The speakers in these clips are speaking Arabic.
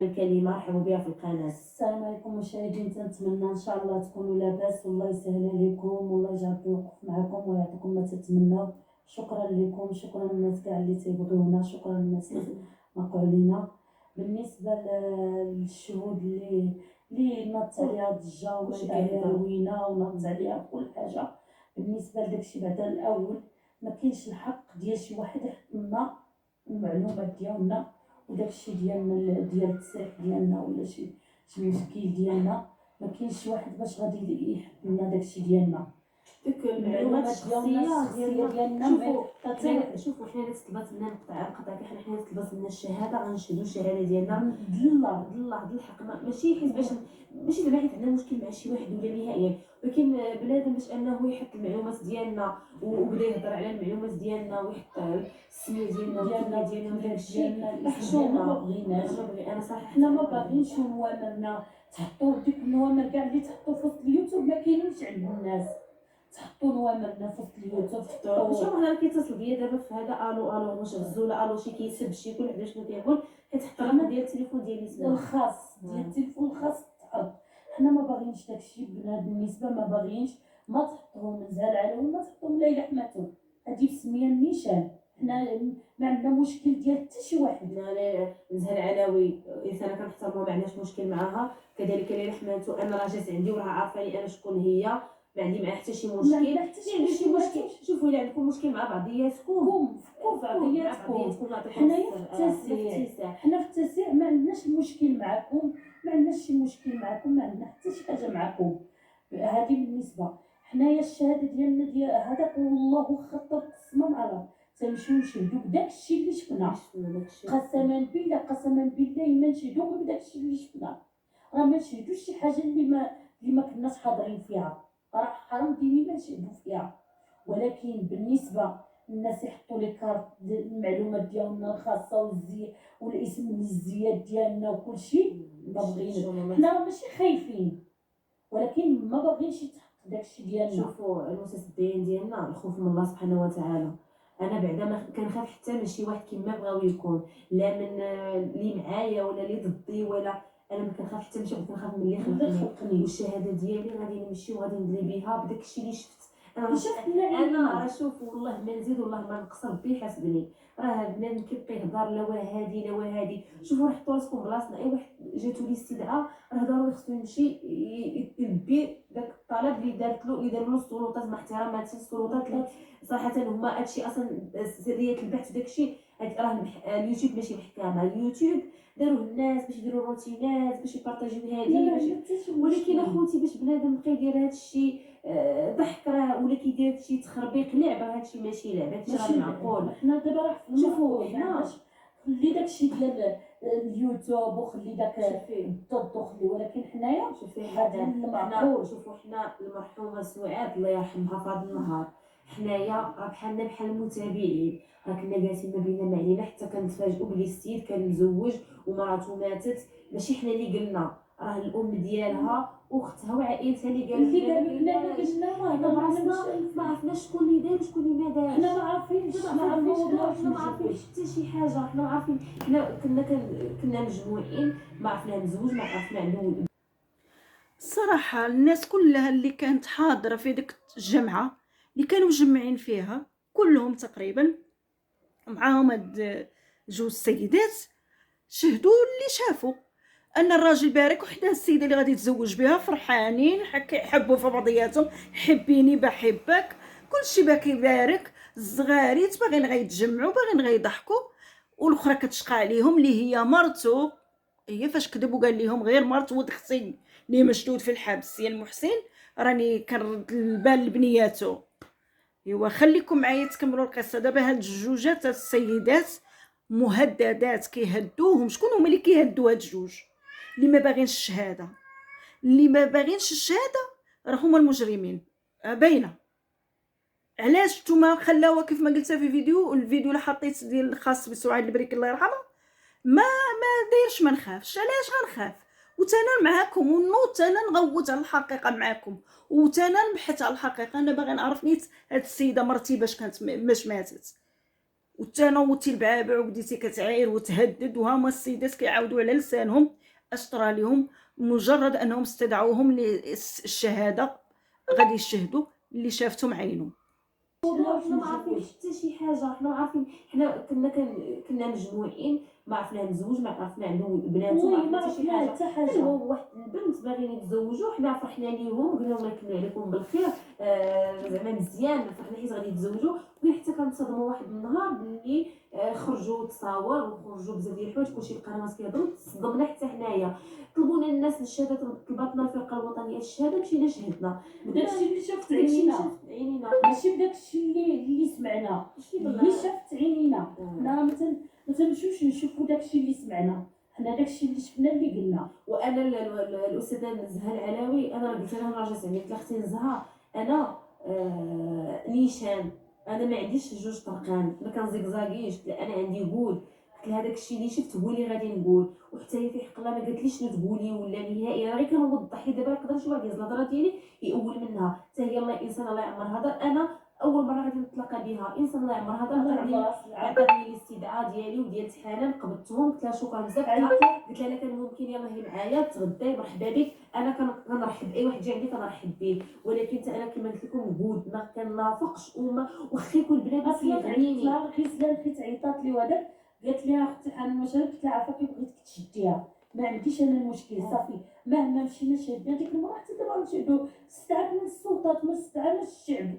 الكلمة. مرحبا بها في القناة. السلام عليكم مشاهدين، تنتمنى ان شاء الله تكونوا لاباس والله يسهل عليكم والله يجعل يوقف معكم ويعطيكم ما تتمنوا. شكرا لكم، شكرا الناس كاع اللي تيبغيونا، شكرا الناس اللي ماكو علينا. بالنسبه للشهود اللي نط عليها ضجه ولا عليها روينه ونط عليها كل حاجه، بالنسبه لداكشي بعدا الاول ما كاينش الحق ديال شي واحد يحط لنا المعلومات ديالنا وداكشي ديالنا ديال التصريح ديالنا ولا شي مشكل ديالنا. ما كاينش شي واحد باش غادي يحط لنا داكشي ديالنا، ديك المعلومات الشخصيه ديالنا. شوفوا حنا اللي طلبات لنا نقطع حنا طلبات لنا الشهاده، غنشهدوا الشهاده ديالنا الله ديال الحق. ماشي حيت باش ماشي زعما حيت عندنا مشكل مع شي واحد ولا نهائيا، ولكن بنادم باش انه يحط المعلومات ديالنا وبدا يهضر على المعلومات ديالنا ويحط السميه ديالنا وداك الشيء حشومه. ما بغيناش انا صراحه حنا ما باغينش نوامرنا تحطوا ديك النوامر كاع اللي تحطوا في وسط اليوتيوب ما كاينينش عند الناس. تحطوا نوامرنا في وسط اليوتيوب، واش راه كيتصل بيا دابا في هذا الو واش غزوله الو شي كيسب شي كل واحد شنو كيقول، حيت حتى الرقم ديال التليفون ديالي سمع الخاص ديال التليفون الخاص تحط. حنا ما باغينش داكشي بهذه النسبه، ما باغينش ما تحطوهم زهر على ولا تحطوهم ليلى حماتو، هذه بسميه النيشان. حنا ما عندنا مشكل ديال حتى شي واحد. لا نزهر علوي انسانه كنحترمها ما عندناش مشكل معاها، كذلك ليلى حماتو انا راه جات عندي وراه عارفاني انا شكون هي، ما عندي معها حتى شي مشكل. ما عندي شي مشكل. شوفوا الا عندكم مشكل مع بعضياتكم في بعضياتكم. حنايا حنا في التسيع ما عندناش المشكل معكم، ما عندناش شي مشكل معكم، ما عندنا حتى شي حاجه معكم. هذه بالنسبه حنايا الشهاده ديالنا ديال هذاك والله خطط السما مع الارض تنمشيو نشهدوا بداكشي اللي شفنا. قسما بالله ما نشهدوا بداكشي اللي شفنا، راه ما نشهدوش شي حاجه اللي ما كناش حاضرين فيها، راه حرام ديني ما نشهدوا فيها. ولكن بالنسبه الناس يحطوا لي كارت المعلومات ديالنا الخاصه والاسم الزياد ديالنا وكل شيء، ما بغيناش. حنا ماشي خايفين ولكن ما باغينش يتحط داكشي ديالنا. شوفوا المتتبعين ديالنا الخوف من الله سبحانه وتعالى. انا بعدا ما كنخاف حتى من شي واحد كيما بغاو يكون، لا من اللي معايا ولا اللي ضدي، ولا انا ما كنخاف حتى من شي واحد، كنخاف من اللي خلقني. والشهاده ديالي غادي نمشي وغادي ندري بها بداك الشيء اللي شفت. انا راه شوف والله ما نزيد والله ما نقصر، ربي حاسبني. راه بنادم كيبقى يهضر لا وهادي لا وهادي. شوفوا حطوا راسكم بلاصتنا، اي واحد جاتو لي استدعاء راه ضروري خصو يمشي يلبي داك الطلب اللي داروا له السلطات، مع احترامات السلطات اللي صراحه هما هادشي اصلا سريه البحث وداكشي. راه اليوتيوب ماشي محكمه، اليوتيوب داروه الناس باش يديروا روتينات باش يبارطاجيو هذه ولكن اخوتي باش بنادم بقى يدير هادشي ضحك راه ولا كيدير شي تخربيق لعبه، هادشي ماشي لعبه، هادشي راه معقول. حنا دابا راه شوفوا حنا خلي داكشي ديال اليوتيوب وخلي داك الضد وخلي، ولكن حنايا هذا المعقول. شوفوا حنا المرحومه سعاد الله يرحمها في هذا النهار حنايا راه بحالنا بحال المتابعين، راه كنا جالسين ما بينا ما علينا حتى كنتفاجئوا بلي السيد كان مزوج ومراته ماتت. ماشي حنا اللي قلنا، راه الام ديالها واختها وعائلتها اللي قالوا لنا. ما عرفناش شكون اللي دار وشكون اللي ما دارش. حنا ما عارفينش ما عارفينش حتى شي حاجه. حنا ما عارفين، حنا كنا مجموعين، ما عرفنا مزوج ما عرفنا عنده. الصراحه الناس كلها اللي كانت حاضره في ديك الجمعه اللي كانوا مجمعين فيها كلهم تقريبا معاهم هاد جوج سيدات شهدوا اللي شافوا ان الراجل بارك وحده السيده اللي غادي يتزوج بها فرحانين حبوا في بعضياتهم، حبيني بحبك كلشي باكي يبارك، الصغاريت باغيين غيتجمعوا باغيين غيضحكوا، والاخرى كتشقى عليهم اللي هي مرتو. هي فاش كذب وقال لهم غير مرت ولد اختي اللي مشدود في الحبس يا المحسن راني كنرد البال لبنياتو. ايوا خليكم معايا تكملوا القصه. دابا هاد الجوجات السيدات مهددات كيهدوهم. شكون هما اللي كيهدوا هاد الجوج؟ اللي ما باغينش الشهاده، اللي ما باغينش الشهاده راه هما المجرمين باينه. علاش نتوما خلاوها كيف ما قلتها في الفيديو اللي حطيت ديال الخاص بسعاد البريك الله يرحمها، ما دايرش ما نخافش. علاش غنخاف؟ وتانا معاكم ونوض انا نغوت على الحقيقه معاكم، وتانا نبحث على الحقيقه. انا باغي نعرف نيت هاد السيده مرتي باش كانت باش ماتت. وتنوضتي البعابع وبديتي كتعاير وتهدد، وهما السيدات كيعاودوا على لسانهم اش طرا ليهم. مجرد انهم استدعوهم للشهاده غادي يشهدوا اللي شافتهم عينهم. حنا ما عارفين حتى شي حاجه، حنا ما عارفين. حنا كنا مجموعين، ما عرفنا مزوج، ما عرفنا عنده بنات، ما عرفنا حتى شي حاجه. هو واحد البنت باغيين يتزوجوا، حنا فرحنا ليهم، قلنا لهم يكمل عليكم بالخير، زعما مزيان، فرحنا حيت غادي يتزوجوا. وكاين حتى كنتصدموا واحد النهار ملي خرجوا تصاور وخرجوا بزاف ديال الحوايج، كلشي القنوات كيهضروا، تصدمنا حتى حنايا. طلبونا الناس الشهاده، طلباتنا الفرقه الوطنيه الشهاده، مشينا شهدنا. وداكشي اللي شفت عينينا، ماشي بداكشي اللي سمعنا، اللي شفت عينينا. حنا ما تنمشيوش نشوفوا داكشي اللي سمعنا، حنا داكشي اللي شفنا اللي قلنا. وانا الاستاذه نزهه العلاوي، انا قلت لها راجل زعما، قلت لها اختي نزهه، انا نيشان، انا ما عنديش جوج طرقان، ما كنزيكزاكيش، انا عندي قول. قلت لها داكشي اللي شفت هو اللي غادي نقول، وحتى هي في حق الله ما قالتليش شنو تقولي ولا نهائي. انا غير كنوضح، حيت دابا يقدر شي واحد يهز الهضره ديالي يأول منها. حتى هي الله انسان الله يعمر هضر، انا اول مره غادي نتلاقى بها انسان الله يعمر هضر، عطاتني الاستدعاء ديالي وديال حنان، قبضتهم، قلت لها شكرا بزاف. قلت لها كان ممكن يلاه هي معايا تغداي، مرحبا بك، انا كنرحب باي واحد جاي عندي كنرحب به، ولكن حتى انا كما قلت لكم وجود ما كنافقش، وما واخا يكون بنادم كيغنيني. لا خيسلا لقيت عيطات لي وهذاك، قالت لي اختي حنان واش قلت لها عافاكي بغيتك تشديها، ما عنديش انا المشكل صافي. مهما مشينا شادين ديك المره حتى دابا نشدو، استدعت من السلطات ما استدعاش الشعب.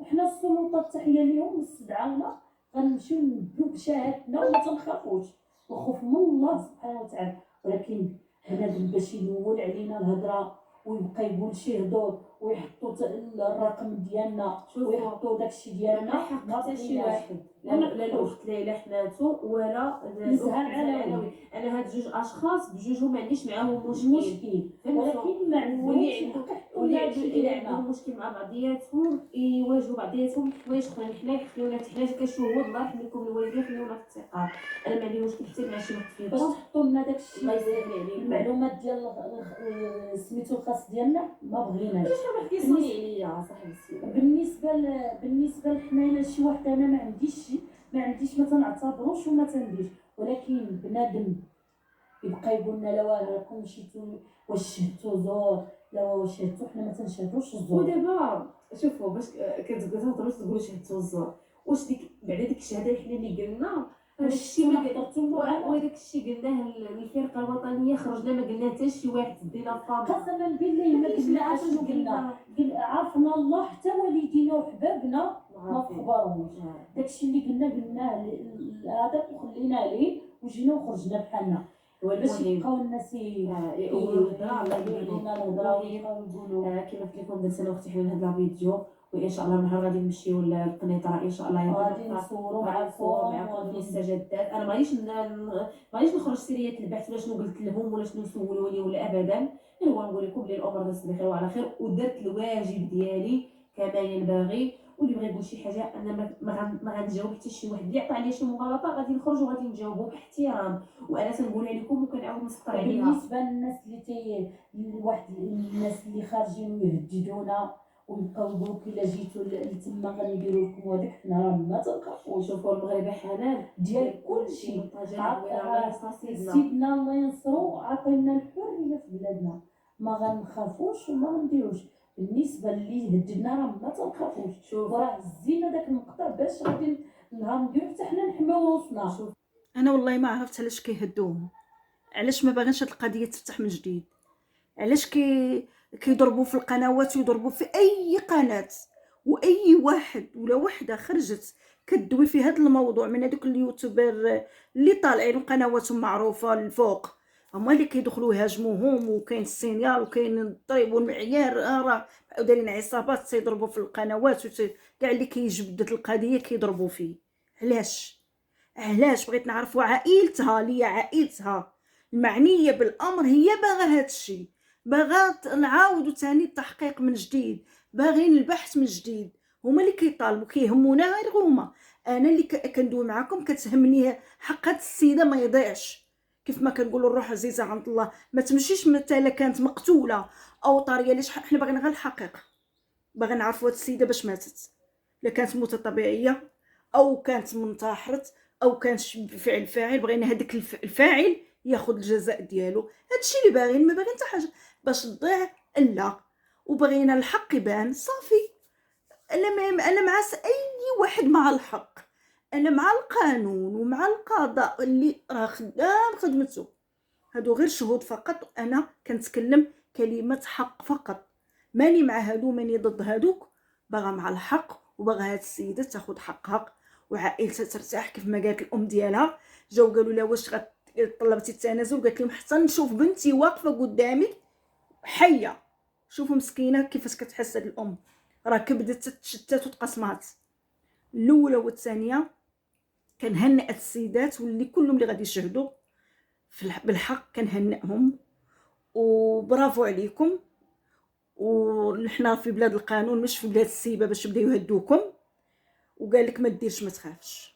حنا السلطات تحيه ليهم، استدعونا غنمشيو نبدو بشهادتنا وما تنخافوش، الخوف من الله سبحانه وتعالى. ولكن بنادم باش يدول علينا الهضره ويبقى يقول شي هضور ويحطوا الرقم ديالنا ويحطوا داكشي ديالنا، ما حتى شي واحد، لا الاخت ليلى حماتو ولا نزهه العلاوي. انا هاد جوج اشخاص بجوجهم ما عنديش معاهم مشكل، ولكن ما واللي عندهم مشكل مع بعضياتهم يواجهوا بعضياتهم حوايج اخرين. حنا يخليونا حتى حنا كنشوفوا الله يرحم لكم الوالدين، خليونا في الثقه. انا ما عندي مشكل حتى مع شي واحد فيكم باش تحطوا لنا داكشي الله يسهل عليكم المعلومات ديال سميتو الخاص ديالنا، ما بغيناش. شي واحد كيصوني عليا صاحب السيد. بالنسبه لحنايا شي واحد، انا ما عنديش ما تنعتبروش وما تنديش، ولكن بنادم يبقى يقول لنا لا راكم مشيتوا واش شهدتوا زور، لا واش شهدتوا، حنا ما تنشهدوش الزور. ودابا شوفوا باش كتهضروا تقولوا شهدتوا الزور، واش ديك بعدا ديك الشهاده حنا اللي قلنا هذاك الشيء ما قدرتوا، وهذاك الشيء قلناه للفرقه الوطنيه، خرجنا ما قلنا حتى شي واحد، دينا الفام قسما بالله ما قلنا اش قلنا، عرفنا الله حتى والدينا وحبابنا ما خبروش. داكشي اللي قلناه هذاك وخلينا عليه وجينا وخرجنا بحالنا، باش يبقاو الناس يقولوا لنا الهضره ويقولوا كيما قلت لكم درت انا واختي حنان هذا الفيديو، وان شاء الله النهار غادي نمشيو للقنيطره ان شاء الله، غادي نصوروا معكم المستجدات. انا ماغاديش نخرج سيريه البحث ولا شنو قلت لهم ولا شنو سولوني ولا ابدا، هو نقول لكم بلي الامور دازت بخير وعلى خير، ودرت الواجب ديالي كما ينبغي. واللي بغى يقول شي حاجه انا ما غنجاوب حتى شي واحد اللي عطى عليا شي مغالطه، غادي نخرج وغادي نجاوبو باحترام، وانا تنقولها لكم وكنعاود نسطر عليها. بالنسبه للناس الناس اللي خارجين ويهددونا ويبقاو يقولوا الا جيتوا لتما غنديروا لكم هذاك، حنا راه ما تنخافوش. شوفوا المغرب حنان ديال كلشي، سيدنا الله ينصرو عطينا الحريه في بلادنا، ما غنخافوش وما غنديروش. بالنسبه اللي هددنا راه ما تنخافوش، وراه هزينا داك المقطع باش غادي نهار نديرو حتى حنا نحميو روسنا. انا والله ما عرفت علاش كيهدوهم، علاش ما باغينش هاد القضيه تفتح من جديد، علاش كيضربوا في القنوات ويضربوا في اي قناه، واي واحد ولا وحده خرجت كدوي في هذا الموضوع من هذوك اليوتيوبر اللي طالعين قنواتهم معروفه الفوق، هما اللي كيدخلوا يهاجموهم، وكاين السينيال وكاين الضرب والمعيار، راه دايرين عصابات تيضربوا في القنوات، كاع اللي كيجبد القضيه كيضربوا فيه. علاش بغيت نعرف. عائلتها المعنيه بالامر هي باغا هذا الشيء، باغا نعاودوا ثاني التحقيق من جديد، باغين البحث من جديد، هما اللي كيطالبوا، كيهمونا غير هما. انا اللي كندوي معكم كتهمني حق هاد السيده ما يضيعش، كيف ما كنقولوا الروح عزيزه عند الله ما تمشيش مثلا كانت مقتوله او طاريه. ليش حنا باغيين غير الحقيقه، باغي نعرفوا هاد السيده باش ماتت، لا كانت موته طبيعيه او كانت منتحرت او كانت فعل فاعل، بغينا هذاك الفاعل ياخذ الجزاء ديالو. هادشي اللي باغيين، ما باغيين حتى حاجه باش تضيع لا، وبغينا الحق يبان صافي. انا مع اي واحد مع الحق، انا مع القانون ومع القضاء اللي راه خدام خدمته. هادو غير شهود فقط، انا كنتكلم كلمه حق فقط. ماني مع هادو، ماني ضد هادوك، باغا مع الحق، وباغا هاد السيده تاخذ حقها وعائلتها ترتاح. كيف ما قالت الام ديالها، جاو قالوا لها واش طلبتي التنازل، قالت لهم حتى نشوف بنتي واقفه قدامي حيه. شوفوا مسكينه كيفاش كتحس هاد الام، راه كبدت تتشتت وتقسمات. الاولى والثانيه كنهنئ السيدات واللي كلهم اللي غادي يشهدوا بالحق، كنهنئهم وبرافو عليكم. ونحنا في بلاد القانون مش في بلاد السيبه باش يبداو يهدوكم. وقال لك ما ديرش ما تخافش.